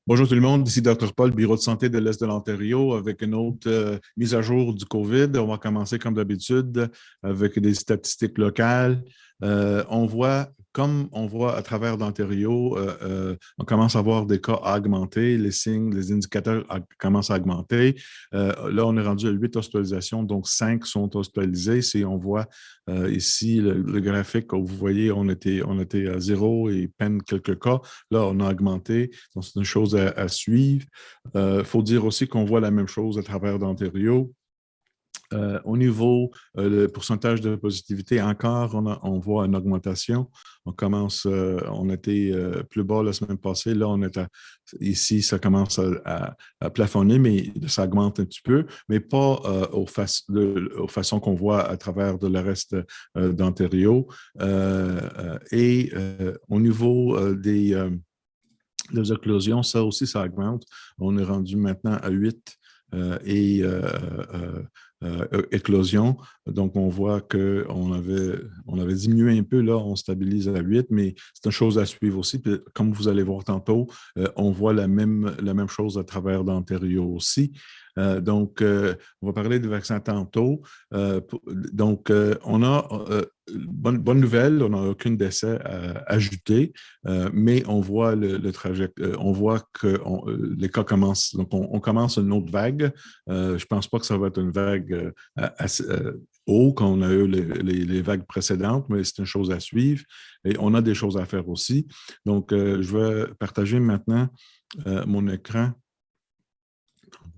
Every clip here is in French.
Bonjour tout le monde, ici Dr Paul, Bureau de santé de l'Est de l'Ontario, avec une autre mise à jour du COVID. On va commencer comme d'habitude avec des statistiques locales. Comme on voit à travers l'Ontario, on commence à voir des cas augmenter, les signes, les indicateurs commencent à augmenter. Là, on est rendu à 8 hospitalisations, donc 5 sont hospitalisés. Si on voit ici le graphique, vous voyez, on était à zéro et peine quelques cas. Là, on a augmenté. Donc, c'est une chose à suivre. Il faut dire aussi qu'on voit la même chose à travers l'Ontario. Au niveau le pourcentage de positivité, encore, on voit une augmentation. On était plus bas la semaine passée. Là, ici, ça commence à plafonner, mais ça augmente un petit peu, mais pas aux façons qu'on voit à travers le reste d'Ontario. Au niveau des éclosions, ça aussi, ça augmente. On est rendu maintenant à 8 éclosions. Donc, on voit qu'on avait diminué un peu, là, on stabilise à 8, mais c'est une chose à suivre aussi. Puis, comme vous allez voir tantôt, on voit la même chose à travers l'Ontario aussi. On va parler des vaccins tantôt. On a bonne nouvelle, on n'a aucun décès à ajouter, mais on voit le trajet, on voit que les cas commencent. Donc, on commence une autre vague. Je ne pense pas que ça va être une vague assez haut qu'on a eu les vagues précédentes, mais c'est une chose à suivre et on a des choses à faire aussi. Donc, je vais partager maintenant mon écran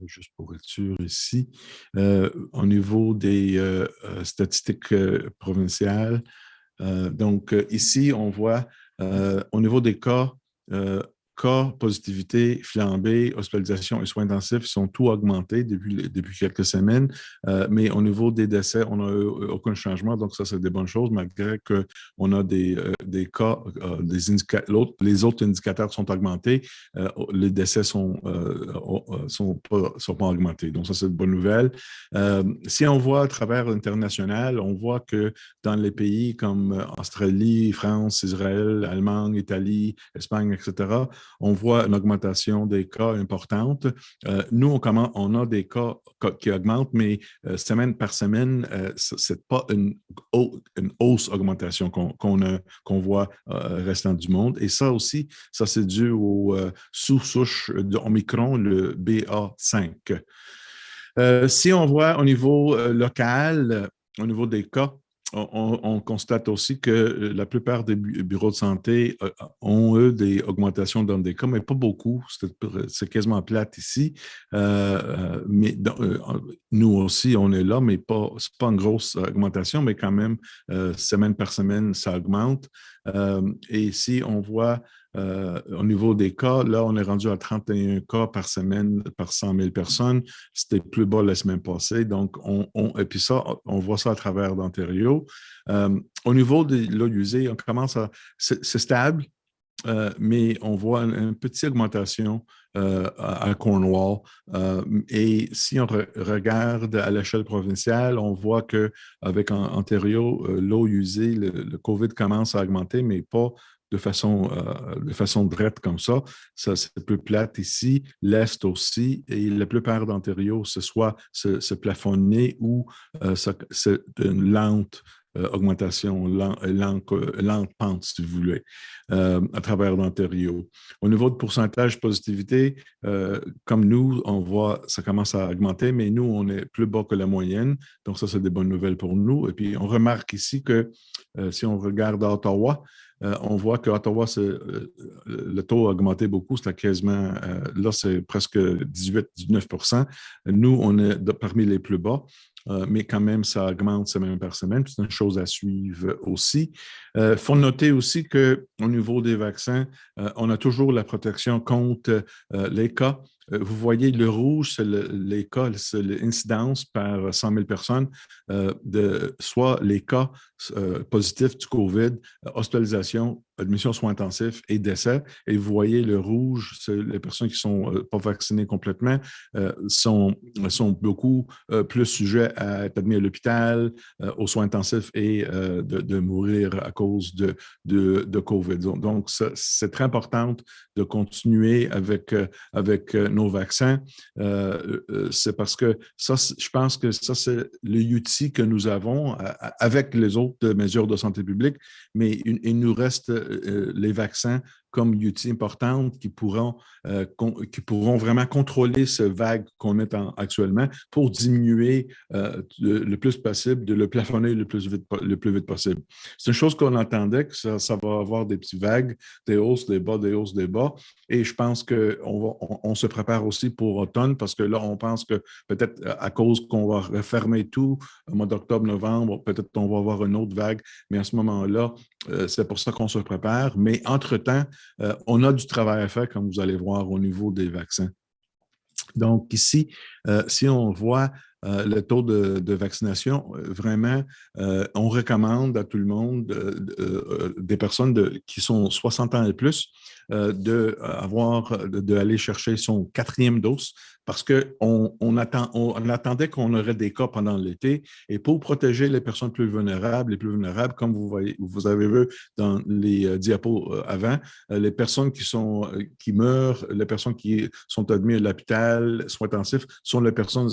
juste pour être sûr ici, au niveau des statistiques provinciales. Ici, on voit au niveau des cas positivité, flambée, hospitalisation et soins intensifs sont tous augmentés depuis quelques semaines. Mais au niveau des décès, on n'a eu aucun changement. Donc, ça, c'est des bonnes choses, malgré qu'on a des cas, les autres indicateurs sont augmentés. Les décès sont pas augmentés. Donc, ça, c'est une bonne nouvelle. Si on voit à travers l'international, on voit que dans les pays comme Australie, France, Israël, Allemagne, Italie, Espagne, etc., on voit une augmentation des cas importante. Nous, on a des cas qui augmentent, mais semaine par semaine, ce n'est pas une hausse augmentation qu'on voit restant du monde. Et ça aussi, ça c'est dû aux sous-souches d'Omicron, le BA5. Si on voit au niveau local, au niveau des cas, on constate aussi que la plupart des bureaux de santé ont eu des augmentations dans des cas, mais pas beaucoup. C'est quasiment plate ici. Nous aussi, on est là, mais c'est pas une grosse augmentation, mais quand même, semaine par semaine, ça augmente. Et ici, on voit au niveau des cas, là, on est rendu à 31 cas par semaine par 100 000 personnes. C'était plus bas la semaine passée. Donc, et puis ça, on voit ça à travers l'Ontario. Au niveau de l'eau usée, on commence à... C'est stable, mais on voit une petite augmentation à Cornwall. Et si on regarde à l'échelle provinciale, on voit qu'avec Ontario, l'eau usée, le COVID commence à augmenter, mais pas de façon directe comme ça. Ça, c'est plus plate ici, l'Est aussi, et la plupart d'Ontario, ce soit se plafonner ou c'est une lente augmentation, lente pente, si vous voulez, à travers l'Ontario. Au niveau de pourcentage de positivité, comme nous, on voit ça commence à augmenter, mais nous, on est plus bas que la moyenne. Donc, ça, c'est des bonnes nouvelles pour nous. Et puis, on remarque ici que si on regarde à Ottawa, on voit qu'à Ottawa, le taux a augmenté beaucoup. C'est quasiment, là, c'est presque 18-19 %. Nous, on est parmi les plus bas. Mais quand même, ça augmente semaine par semaine. C'est une chose à suivre aussi. Il faut noter aussi qu'au niveau des vaccins, on a toujours la protection contre les cas vous voyez le rouge, c'est les cas, c'est l'incidence par 100 000 personnes de soit les cas positifs du COVID, hospitalisation, admission aux soins intensifs et décès. Et vous voyez le rouge, c'est les personnes qui ne sont pas vaccinées complètement sont beaucoup plus sujets à être admis à l'hôpital, aux soins intensifs et de mourir à cause de COVID. Donc, c'est très important de continuer avec nos vaccins. C'est parce que ça, je pense que ça, c'est l'outil que nous avons avec les autres mesures de santé publique, mais il nous reste les vaccins comme outils importants qui pourront vraiment contrôler ce vague qu'on est actuellement pour diminuer le plus possible, de le plafonner le plus vite possible. C'est une chose qu'on entendait, que ça va avoir des petites vagues, des hausses, des bas, des hausses, des bas. Et je pense qu'on se prépare aussi pour automne parce que là, on pense que peut-être à cause qu'on va refermer tout au mois d'octobre, novembre, peut-être qu'on va avoir une autre vague, mais à ce moment-là, c'est pour ça qu'on se prépare. Mais entre-temps, on a du travail à faire, comme vous allez voir, au niveau des vaccins. Donc, ici, si on voit le taux de vaccination, vraiment, on recommande à tout le monde, des personnes qui sont 60 ans et plus, d'aller chercher son 4e dose parce qu'on attendait qu'on aurait des cas pendant l'été et pour protéger les personnes plus vulnérables, comme vous avez vu dans les diapos avant, les personnes qui meurent, les personnes qui sont admises à l'hôpital, soins intensifs, sont les personnes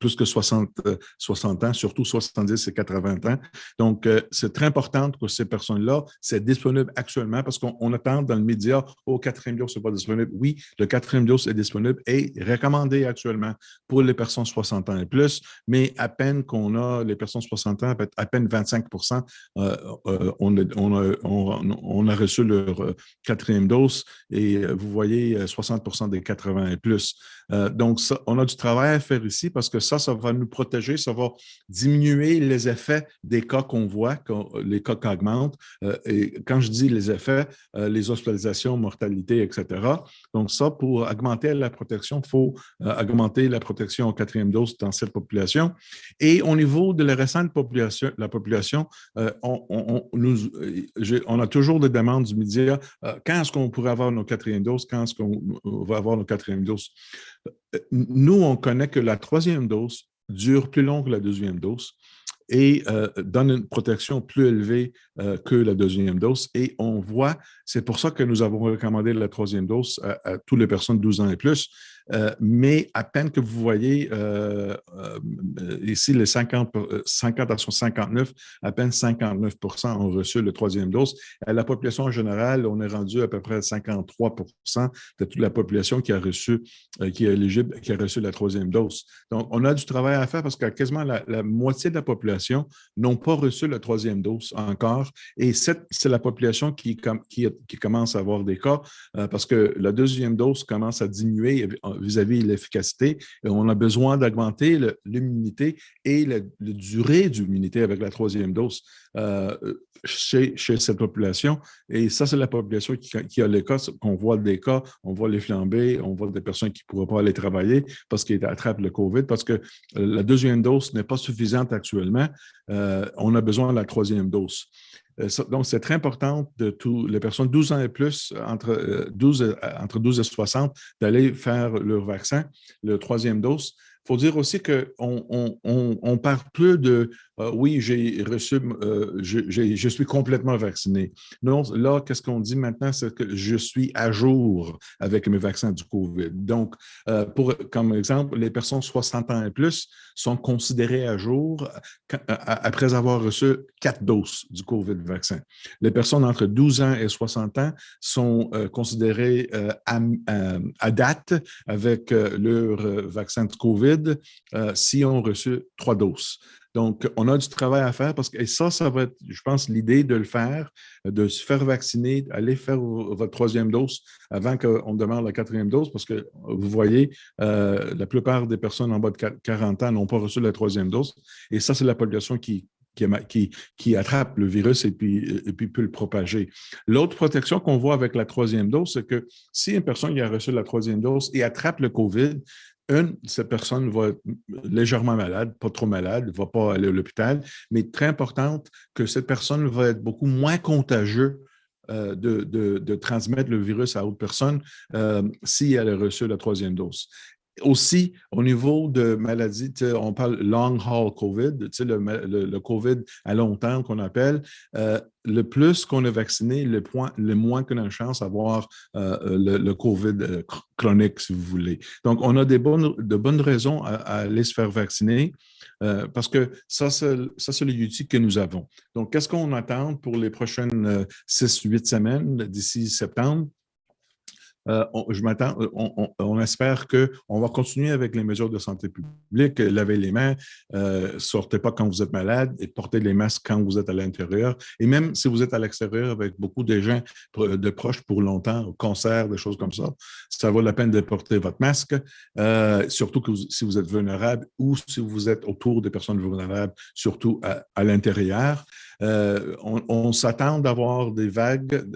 plus que 60 ans, surtout 70 et 80 ans. Donc, c'est très important que ces personnes-là, c'est disponible actuellement parce qu'on attend dans le média, au 4e dose, ce n'est pas disponible. Oui, le 4e dose est disponible et recommandé actuellement pour les personnes 60 ans et plus, mais à peine qu'on a les personnes 60 ans, à peine 25 on a reçu leur 4e dose et vous voyez 60 des 80 et plus. Donc, ça, on a du travail à faire ici parce que ça va nous protéger, ça va diminuer les effets des cas qu'on voit, les cas qui augmentent. Et quand je dis les effets, les hospitalisations, mortalité, etc. Donc, ça, pour augmenter la protection, il faut augmenter la protection en 4e dose dans cette population. Et au niveau de la récente population, on a toujours des demandes du média. Quand est-ce qu'on pourrait avoir nos 4e doses? Quand est-ce qu'on va avoir nos 4e doses? Nous, on connaît que la 3e dose dure plus long que la 2e dose et donne une protection plus élevée que la 2e dose. Et on voit, c'est pour ça que nous avons recommandé la 3e dose à toutes les personnes de 12 ans et plus. Mais à peine que vous voyez ici les 50 à 59, à peine 59 ont reçu la 3e dose. À la population en général, on est rendu à peu près à 53 de toute la population qui est éligible, qui a reçu la 3e dose. Donc, on a du travail à faire parce que quasiment la moitié de la population n'ont pas reçu la 3e dose encore. Et c'est la population qui commence à avoir des cas parce que la 2e dose commence à diminuer vis-à-vis de l'efficacité. Et on a besoin d'augmenter l'immunité et la durée d'immunité avec la 3e dose chez cette population. Et ça, c'est la population qui a les cas, qu'on voit des cas, on voit les flambées, on voit des personnes qui ne pourraient pas aller travailler parce qu'ils attrapent le COVID, parce que la 2e dose n'est pas suffisante actuellement. On a besoin de la 3e dose. Donc, c'est très important de toutes les personnes 12 ans et plus, entre 12 et 60, d'aller faire leur vaccin, le 3e dose. Il faut dire aussi qu'on ne parle plus de oui, j'ai reçu, je suis complètement vacciné. Non, là, qu'est-ce qu'on dit maintenant? C'est que je suis à jour avec mes vaccins du COVID. Donc, comme exemple, les personnes 60 ans et plus sont considérées à jour après avoir reçu 4 doses du COVID vaccin. Les personnes entre 12 ans et 60 ans sont considérées à date avec leur vaccin de COVID si on reçu 3 doses. Donc, on a du travail à faire parce que et ça va être, je pense, l'idée de le faire, de se faire vacciner, aller faire votre 3e dose avant qu'on demande la 4e dose parce que vous voyez, la plupart des personnes en bas de 40 ans n'ont pas reçu la 3e dose. Et ça, c'est la population qui qui attrape le virus et puis peut le propager. L'autre protection qu'on voit avec la troisième dose, c'est que si une personne qui a reçu la troisième dose et attrape le COVID, cette personne va être légèrement malade, pas trop malade, ne va pas aller à l'hôpital, mais très importante que cette personne va être beaucoup moins contagieuse de transmettre le virus à autre personne si elle a reçu la troisième dose. Aussi, au niveau de maladies, on parle long haul COVID, le COVID à long terme qu'on appelle, le plus qu'on est vacciné, le moins qu'on a de chance d'avoir le COVID chronique, si vous voulez. Donc, on a de bonnes raisons à aller se faire vacciner. Parce que ça, c'est les outils que nous avons. Donc, qu'est-ce qu'on attend pour les prochaines 6-8 semaines d'ici septembre? On espère qu'on va continuer avec les mesures de santé publique, lavez les mains, sortez pas quand vous êtes malade et portez les masques quand vous êtes à l'intérieur. Et même si vous êtes à l'extérieur avec beaucoup de gens de proches pour longtemps, au concert, des choses comme ça vaut la peine de porter votre masque, surtout si vous êtes vulnérable ou si vous êtes autour des personnes vulnérables, surtout à l'intérieur. On s'attend d'avoir des vagues,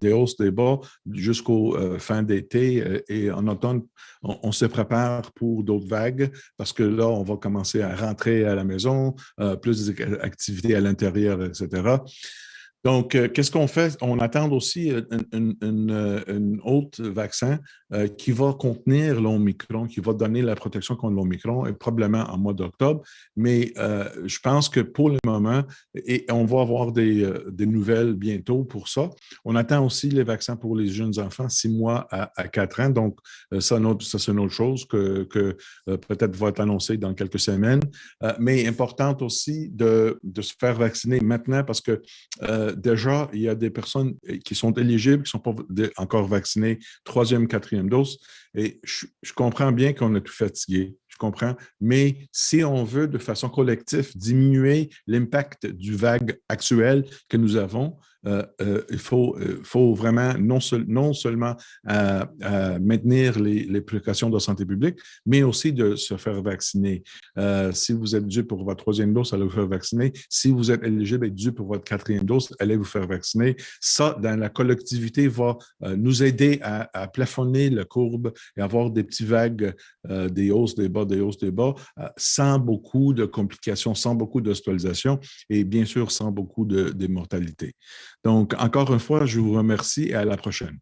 des hausses, des bas jusqu'au fin d'été et en automne, on se prépare pour d'autres vagues parce que là, on va commencer à rentrer à la maison, plus d'activités à l'intérieur, etc. Donc, qu'est-ce qu'on fait? On attend aussi un autre vaccin qui va contenir l'Omicron, qui va donner la protection contre l'Omicron, et probablement en mois d'octobre. Mais je pense que pour le moment, et on va avoir des nouvelles bientôt pour ça. On attend aussi les vaccins pour les jeunes enfants, 6 mois à 4 ans. Donc, ça c'est une autre chose que peut-être va être annoncée dans quelques semaines. Mais importante aussi de se faire vacciner maintenant parce que déjà, il y a des personnes qui sont éligibles, qui ne sont pas encore vaccinées, troisième, quatrième dose. Et je comprends bien qu'on est tout fatigué, je comprends. Mais si on veut, de façon collective, diminuer l'impact du vague actuel que nous avons, il faut vraiment non seulement maintenir les précautions de santé publique, mais aussi de se faire vacciner. Si vous êtes dû pour votre troisième dose, allez vous faire vacciner. Si vous êtes éligible et dû pour votre quatrième dose, allez vous faire vacciner. Ça, dans la collectivité, va nous aider à plafonner la courbe et avoir des petites vagues, des hausses, des bas, sans beaucoup de complications, sans beaucoup d'hospitalisation et bien sûr sans beaucoup de mortalité. Donc, encore une fois, je vous remercie et à la prochaine.